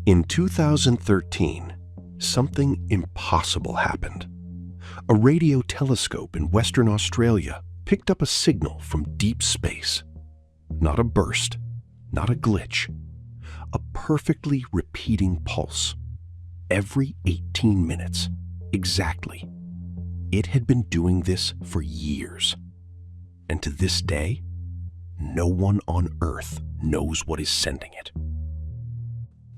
In 2013, something impossible happened. A radio telescope in Western Australia picked up a signal from deep space. Not a burst, not a glitch, a perfectly repeating pulse. Every 18 minutes, exactly. It had been doing this for years. And to this day, no one on Earth knows what is sending it.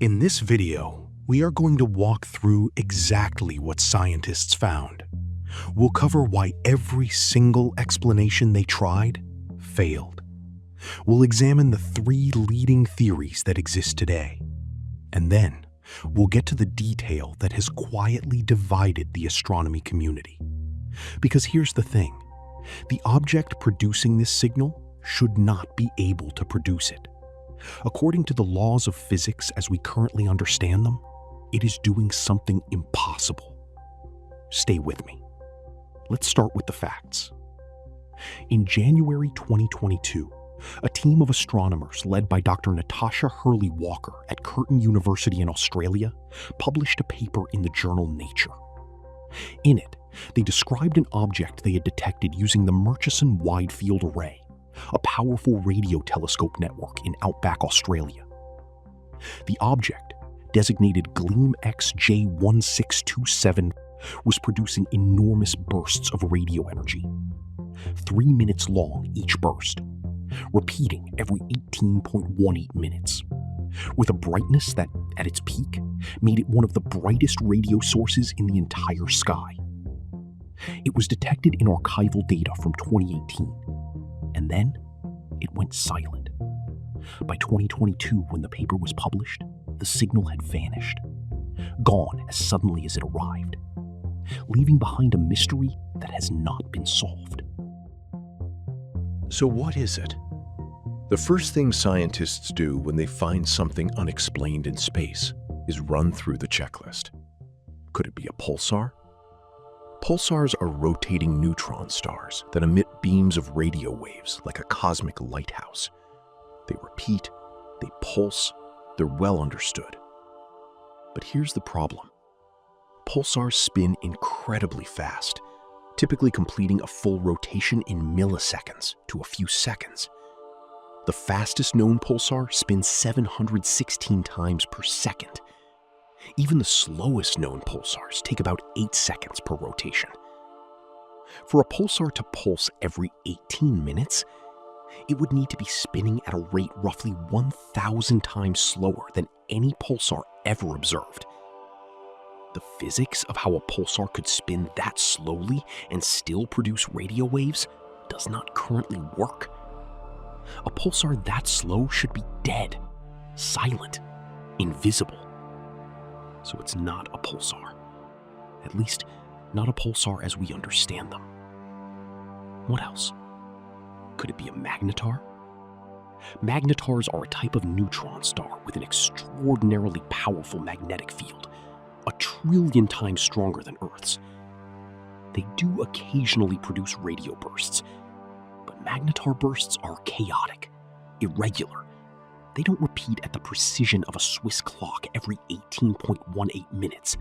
In this video, we are going to walk through exactly what scientists found. We'll cover why every single explanation they tried failed. We'll examine the 3 leading theories that exist today. And then, we'll get to the detail that has quietly divided the astronomy community. Because here's the thing, the object producing this signal should not be able to produce it. According to the laws of physics as we currently understand them, it is doing something impossible. Stay with me. Let's start with the facts. In January 2022, a team of astronomers led by Dr. Natasha Hurley-Walker at Curtin University in Australia published a paper in the journal Nature. In it, they described an object they had detected using the Murchison Wide Field Array, a powerful radio telescope network in outback Australia. The object, designated Gleam XJ1627, was producing enormous bursts of radio energy, 3 minutes long each burst, repeating every 18.18 minutes, with a brightness that, at its peak, made it one of the brightest radio sources in the entire sky. It was detected in archival data from 2018, and then it went silent. By 2022, when the paper was published, the signal had vanished, gone as suddenly as it arrived, leaving behind a mystery that has not been solved. So what is it? The first thing scientists do when they find something unexplained in space is run through the checklist. Could it be a pulsar? Pulsars are rotating neutron stars that emit beams of radio waves like a cosmic lighthouse. They repeat, they pulse, they're well understood. But here's the problem. Pulsars spin incredibly fast, typically completing a full rotation in milliseconds to a few seconds. The fastest known pulsar spins 716 times per second. Even the slowest known pulsars take about 8 seconds per rotation. For a pulsar to pulse every 18 minutes, it would need to be spinning at a rate roughly 1,000 times slower than any pulsar ever observed. The physics of how a pulsar could spin that slowly and still produce radio waves does not currently work. A pulsar that slow should be dead, silent, invisible. So it's not a pulsar. At least, not a pulsar as we understand them. What else? Could it be a magnetar? Magnetars are a type of neutron star with an extraordinarily powerful magnetic field, 1 trillion times stronger than Earth's. They do occasionally produce radio bursts, but magnetar bursts are chaotic, irregular. They don't repeat at the precision of a Swiss clock every 18.18 minutes.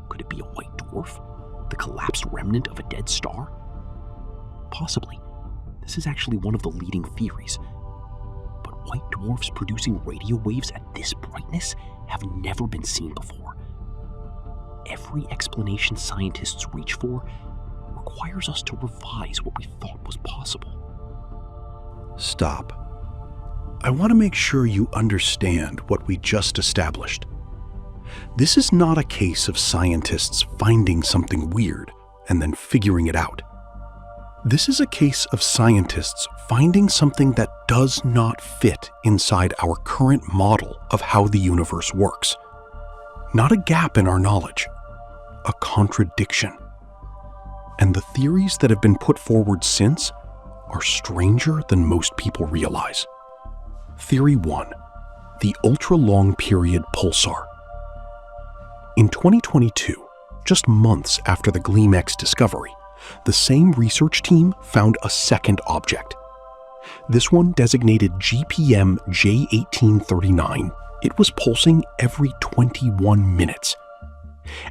Could it be a white dwarf? The collapsed remnant of a dead star? Possibly. This is actually one of the leading theories. But white dwarfs producing radio waves at this brightness have never been seen before. Every explanation scientists reach for requires us to revise what we thought was possible. Stop. I want to make sure you understand what we just established. This is not a case of scientists finding something weird and then figuring it out. This is a case of scientists finding something that does not fit inside our current model of how the universe works. Not a gap in our knowledge, a contradiction. And the theories that have been put forward since are stranger than most people realize. Theory 1. The ultra-long period pulsar. In 2022, just months after the Gleam X discovery, the same research team found a second object. This one, designated GPM J1839, It was pulsing every 21 minutes.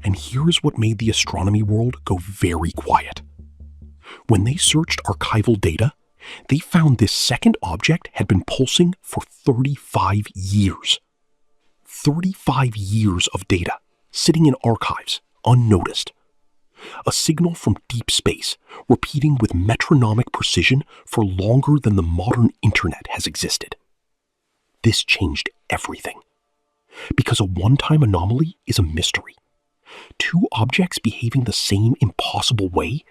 And here's what made the astronomy world go very quiet. When they searched archival data, they found this second object had been pulsing for 35 years. 35 years of data sitting in archives, unnoticed. A signal from deep space, repeating with metronomic precision for longer than the modern internet has existed. This changed everything. Because a one-time anomaly is a mystery. Two objects behaving the same impossible way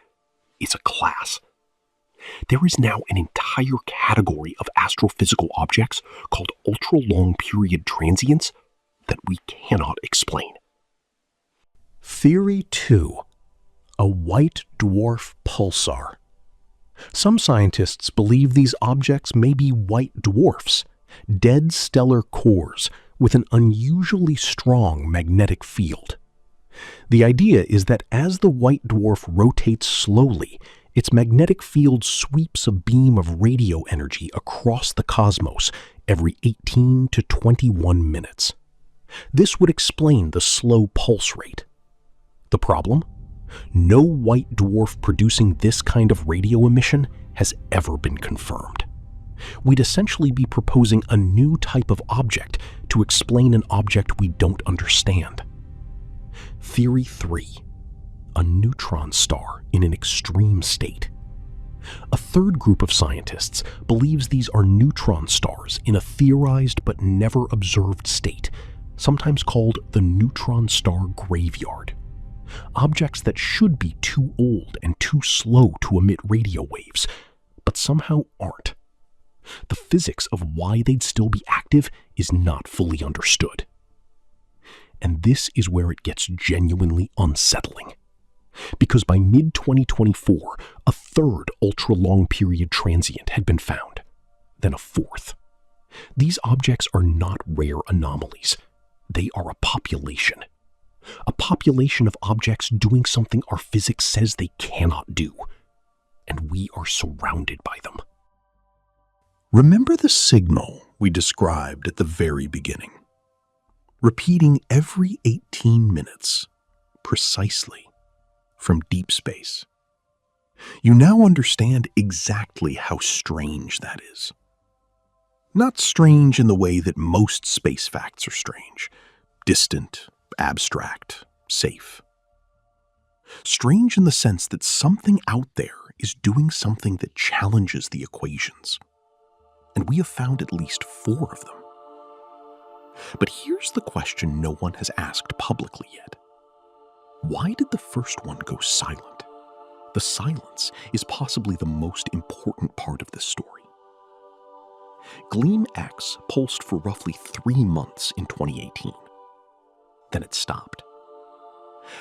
is a class. There is now an entire category of astrophysical objects called ultra-long period transients that we cannot explain. Theory 2. A white dwarf pulsar. Some scientists believe these objects may be white dwarfs, dead stellar cores with an unusually strong magnetic field. The idea is that as the white dwarf rotates slowly, its magnetic field sweeps a beam of radio energy across the cosmos every 18 to 21 minutes. This would explain the slow pulse rate. The problem? No white dwarf producing this kind of radio emission has ever been confirmed. We'd essentially be proposing a new type of object to explain an object we don't understand. Theory 3. A neutron star in an extreme state. A third group of scientists believes these are neutron stars in a theorized but never observed state, sometimes called the neutron star graveyard. Objects that should be too old and too slow to emit radio waves, but somehow aren't. The physics of why they'd still be active is not fully understood. And this is where it gets genuinely unsettling. Because by mid-2024, a third ultra-long period transient had been found, then a fourth. These objects are not rare anomalies. They are a population. A population of objects doing something our physics says they cannot do. And we are surrounded by them. Remember the signal we described at the very beginning? Repeating every 18 minutes, precisely, from deep space. You now understand exactly how strange that is. Not strange in the way that most space facts are strange, distant, abstract, safe. Strange in the sense that something out there is doing something that challenges the equations. And we have found at least 4 of them. But here's the question no one has asked publicly yet. Why did the first one go silent? The silence is possibly the most important part of this story. Gleam X pulsed for roughly 3 months in 2018. Then it stopped.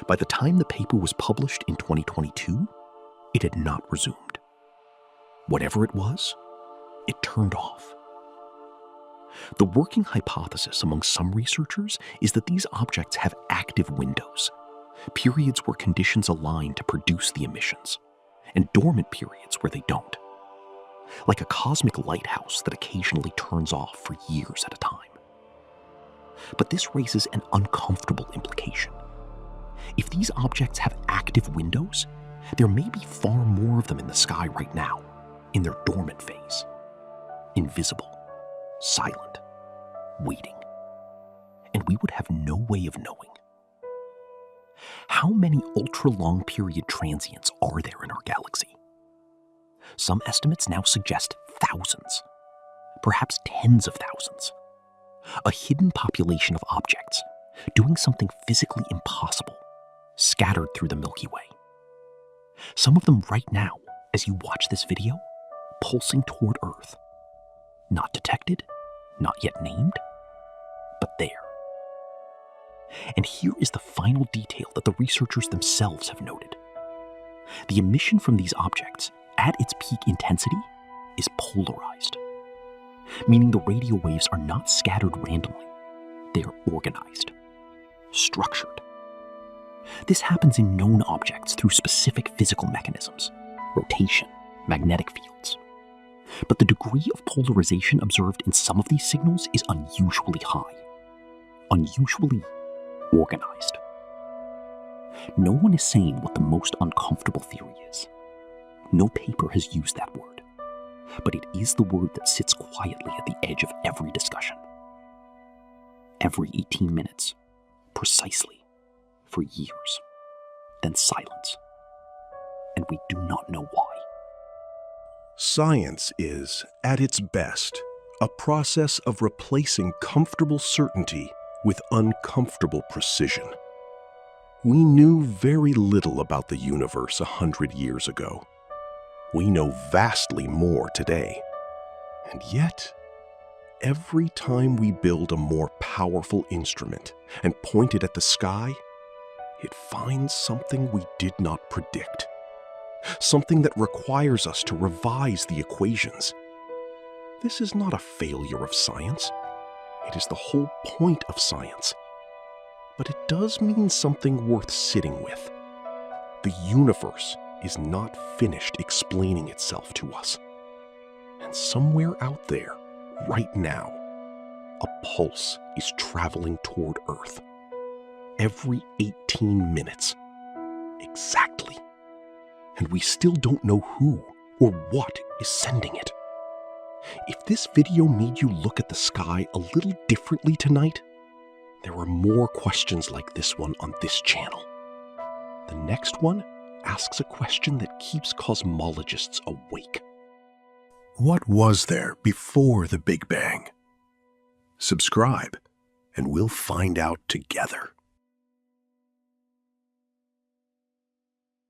By the time the paper was published in 2022, it had not resumed. Whatever it was, it turned off. The working hypothesis among some researchers is that these objects have active windows, periods where conditions align to produce the emissions, and dormant periods where they don't. Like a cosmic lighthouse that occasionally turns off for years at a time. But this raises an uncomfortable implication. If these objects have active windows, there may be far more of them in the sky right now, in their dormant phase. Invisible, silent, waiting. And we would have no way of knowing. How many ultra-long period transients are there in our galaxy? Some estimates now suggest thousands, perhaps tens of thousands. A hidden population of objects doing something physically impossible, scattered through the Milky Way. Some of them right now, as you watch this video, pulsing toward Earth. Not detected, not yet named, but there. And here is the final detail that the researchers themselves have noted. The emission from these objects, at its peak intensity, is polarized, meaning the radio waves are not scattered randomly. They are organized, structured. This happens in known objects through specific physical mechanisms, rotation, magnetic fields. But the degree of polarization observed in some of these signals is unusually high, unusually organized. No one is saying what the most uncomfortable theory is. No paper has used that word, but it is the word that sits quietly at the edge of every discussion. Every 18 minutes, precisely, for years, then silence. And we do not know why. Science is, at its best, a process of replacing comfortable certainty with uncomfortable precision. We knew very little about the universe 100 years ago. We know vastly more today. And yet, every time we build a more powerful instrument and point it at the sky, it finds something we did not predict. Something that requires us to revise the equations. This is not a failure of science. It is the whole point of science. But it does mean something worth sitting with. The universe is not finished explaining itself to us. And somewhere out there, right now, a pulse is traveling toward Earth. Every 18 minutes. Exactly. And we still don't know who or what is sending it. If this video made you look at the sky a little differently tonight, there are more questions like this one on this channel. The next one asks a question that keeps cosmologists awake. What was there before the Big Bang? Subscribe, and we'll find out together.